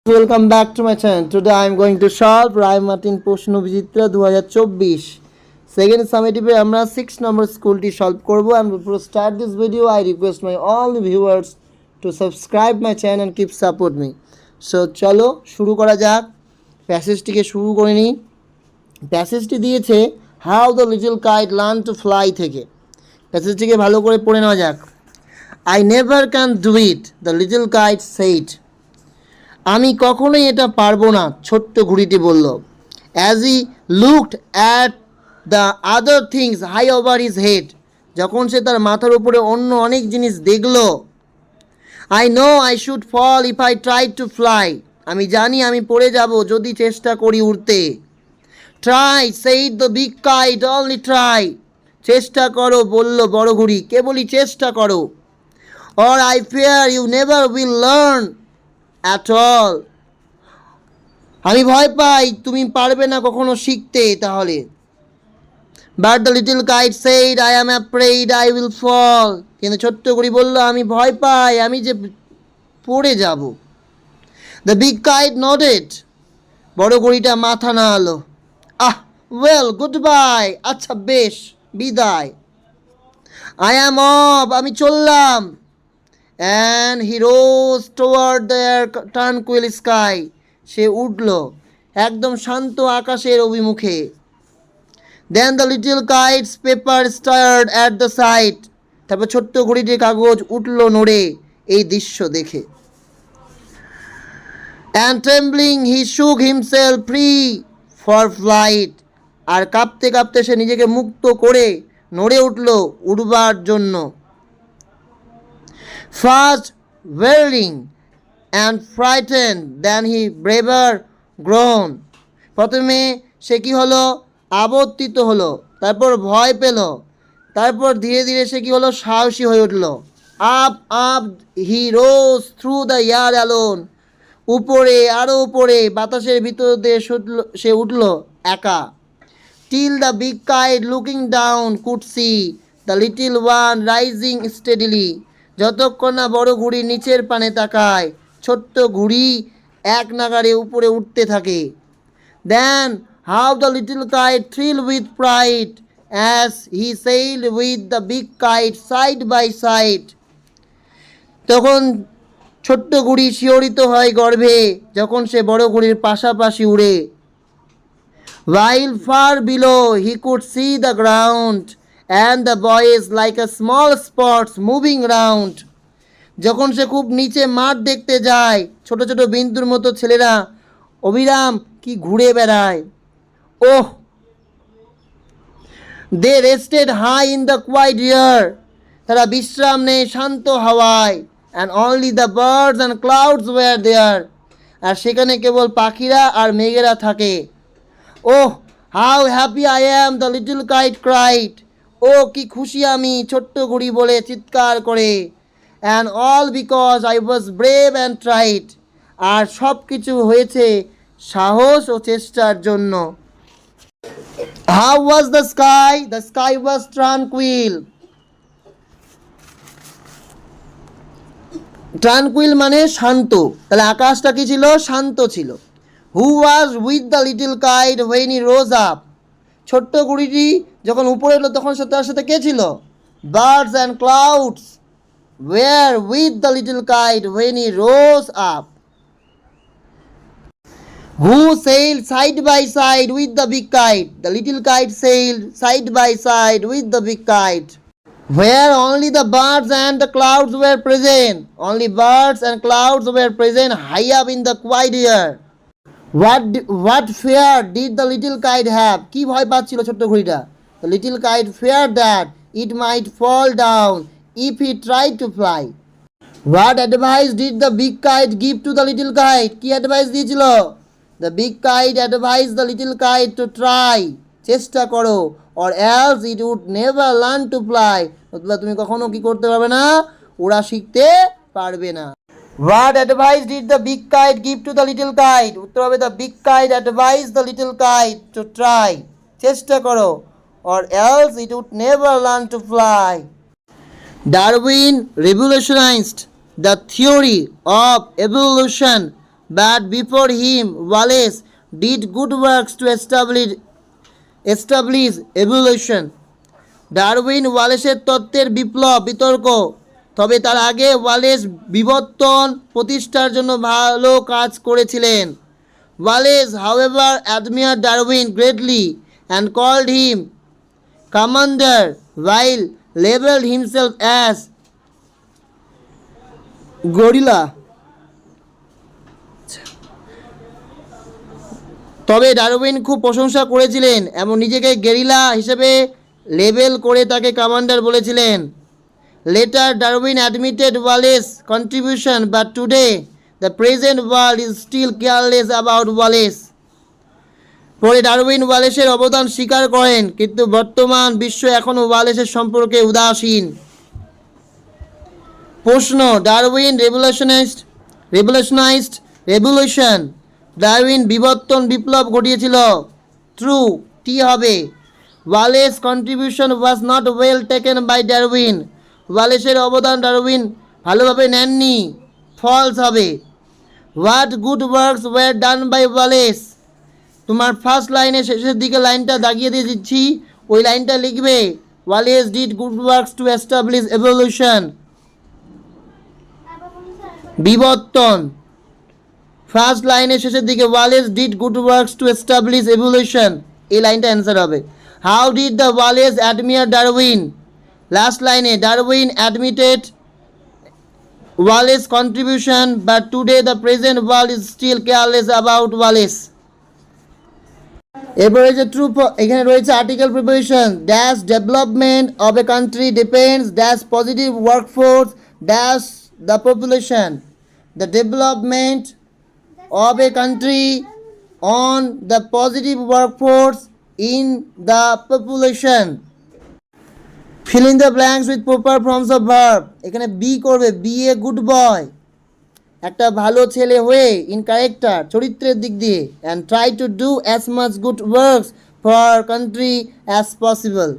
Welcome back to my channel. Today I am going to solve Rai Martin Poshno Vijitra 2024 second summative আমরা 6 number স্কুলটি solve করব and before start this video I request my all the viewers to subscribe my channel and keep support me. So চলো শুরু করা যাক। প্যাসেজটিকে শুরু করে নিই। প্যাসেজটি দিয়েছে how the little kite learned to fly থেকে। প্যাসেজটিকে ভালো করে পড়ে নেওয়া যাক। I never can do it, the little kite said. আমি কখনোই এটা পারবো না, ছোট্ট ঘুড়িটি বলল। As he looked at the other things high over his head, যখন সে তার মাথার উপরে অন্য অনেক জিনিস দেখল। I know I should fall if I tried to fly. আমি জানি আমি পড়ে যাব যদি চেষ্টা করি উড়তে। Try, said the big kite, only try. চেষ্টা করো বলল বড় ঘুড়ি, কেবলই চেষ্টা করো। Or I fear you never will learn at all. আমি ভয় পাই তুমি পারবে না কখনো শিখতে তাহলে। But the little kite said, I am afraid I will fall. কিন্তু ছোট্ট ঘুড়ি বলল আমি ভয় পাই আমি যে পড়ে যাব। The big kite nodded. বড় ঘুড়িটা মাথা নাড়ালো। Well, goodbye. আচ্ছা বেশ, বিদায়। I am off. আমি চললাম। And he rose toward the tranquil sky. সে উঠল একদম শান্ত আকাশের অভিমুখে। Then the little kite's paper stirred at the sight. তারপর ছোট্ট ঘুড়িটির কাগজ উঠল নড়ে এই দৃশ্য দেখে। And trembling he shook himself free for flight. আর কাঁপতে কাঁপতে সে নিজেকে মুক্ত করে নড়ে উঠল উড়বার জন্য। First whirling and frightened, then he braver grown. প্রথমে সে কি হলো, আবর্তিত হলো, তারপর ভয় পেল, তারপর ধীরে ধীরে সে কি হলো, সাহসী হয়ে উঠল। Up up he rose through the air alone. উপরে আরও উপরে বাতাসের ভিতর দিয়ে সে উঠল একা। Till the big kite looking down could see the little one rising steadily. যতক্ষণ না বড় ঘুড়ি নিচের পানে তাকায়, ছোট্ট ঘুড়ি এক নাগাড়ে উপরে উঠতে থাকে। Then how the little kite thrilled with pride as he sailed with the big kite side by side. তখন ছোট্ট ঘুড়ি শিহরিত হয় গর্বে যখন সে বড় ঘুড়ির পাশাপাশি উড়ে। While far below he could see the ground and the boys like a small spots moving round. যখন সে খুব নিচে মাঠ দেখতে যায়, ছোট ছোট বিন্দুর মতো ছেলেরা অবিরাম কি ঘুরে বেড়ায়। ওহ, they rested high in the quiet air. তারা বিশ্রাম নেয় শান্ত হাওয়ায়। And only the birds and clouds were there. আর সেখানে কেবল পাখিরা আর মেঘেরা থাকে। Oh, how happy I am, the little kite cried. ও কি খুশি আমি, ছোট্ট ঘুড়ি বলে চিৎকার করে। And all because I was brave and tried. আর সব কিছু হয়েছে সাহস ও চেষ্টার জন্য। How was the sky? The sky was tranquil. Tranquil মানে শান্ত, তাহলে আকাশটা কি ছিল, শান্ত ছিল। Who was with the little kite when he rose up? ছোট্ট ঘুড়িটি যখন উপরে এলো তখন তার সাথে কে ছিল? Birds and clouds were with the little kite when he rose up. Who sailed side by side with the big kite? The little kite sailed side by side with the big kite. Where only the birds and the clouds were present. Only birds and clouds were present high up in the quiet air. What fear did the little kite have? কি ভয় পাচ্ছিল ছোট্ট ঘুড়িটা? The little kite feared that it might fall down if he tried to fly. What advice did the big kite give to the little kite? কি advice দিয়েছিল? The big kite advised the little kite to try. চেষ্টা করো, or else it would never learn to fly. অথবা তুমি কখনো কি করতে পারবে না, ওরা শিখতে পারবে না। What advice did the big kite give to the little kite? উত্তর হবে the big kite advised the little kite to try. চেষ্টা করো, or else it would never learn to fly. Darwin revolutionized the theory of evolution but before him Wallace did good works to establish evolution. Darwin ওয়ালেসের তত্ত্বের বিপ্লব বিতর্ক, তবে তার আগে Wallace বিবর্তন প্রতিষ্ঠার জন্য ভালো কাজ করেছিলেন। Wallace however admired Darwin greatly and called him commander while labeled himself as gorilla. তবে ডারউইন খুব প্রশংসা করেছিলেন এবং নিজেকে গেরিলা হিসেবে লেবেল করে তাকে কমান্ডার বলেছিলেন। Later Darwin admitted Wallace contribution but today the present world is still careless about Wallace. পরে ডারউইন ওয়ালেসের অবদান স্বীকার করেন, কিন্তু বর্তমান বিশ্ব এখনও ওয়ালেসের সম্পর্কে উদাসীন। প্রশ্ন, ডারউইন রেভলিউশন, ডারউইন বিবর্তন বিপ্লব ঘটিয়েছিল। ট্রু, টি হবে। Wallace contribution was not well taken by Darwin, ওয়ালেসের অবদান ডারউইন ভালোভাবে নেননি। ফলস হবে। What good works were done by Wallace, তোমার ফার্স্ট লাইনের শেষের দিকে লাইনটা দাগিয়ে দিয়ে দিচ্ছি, ওই লাইনটা লিখবে Wallace did good works to establish evolution, বিবর্তন। ফার্স্ট লাইনের শেষের দিকে Wallace did good works to establish evolution, এই লাইনটা অ্যান্সার হবে। How did the Wallace admire Darwin, last লাইনে Darwin admitted Wallace contribution but today the present world is still careless about Wallace. এরপর রয়েছে ট্রু, এখানে রয়েছে article preparation. Dash development of a country depends dash positive workforce dash the population. The development of a country on the positive workforce in the population. Fill in the blanks with proper forms of verb. এখানে B করবে, B a good boy, একটা ভালো ছেলে হয়ে, in character চরিত্রের দিক দিয়ে, and try to do as much good works for our country as possible.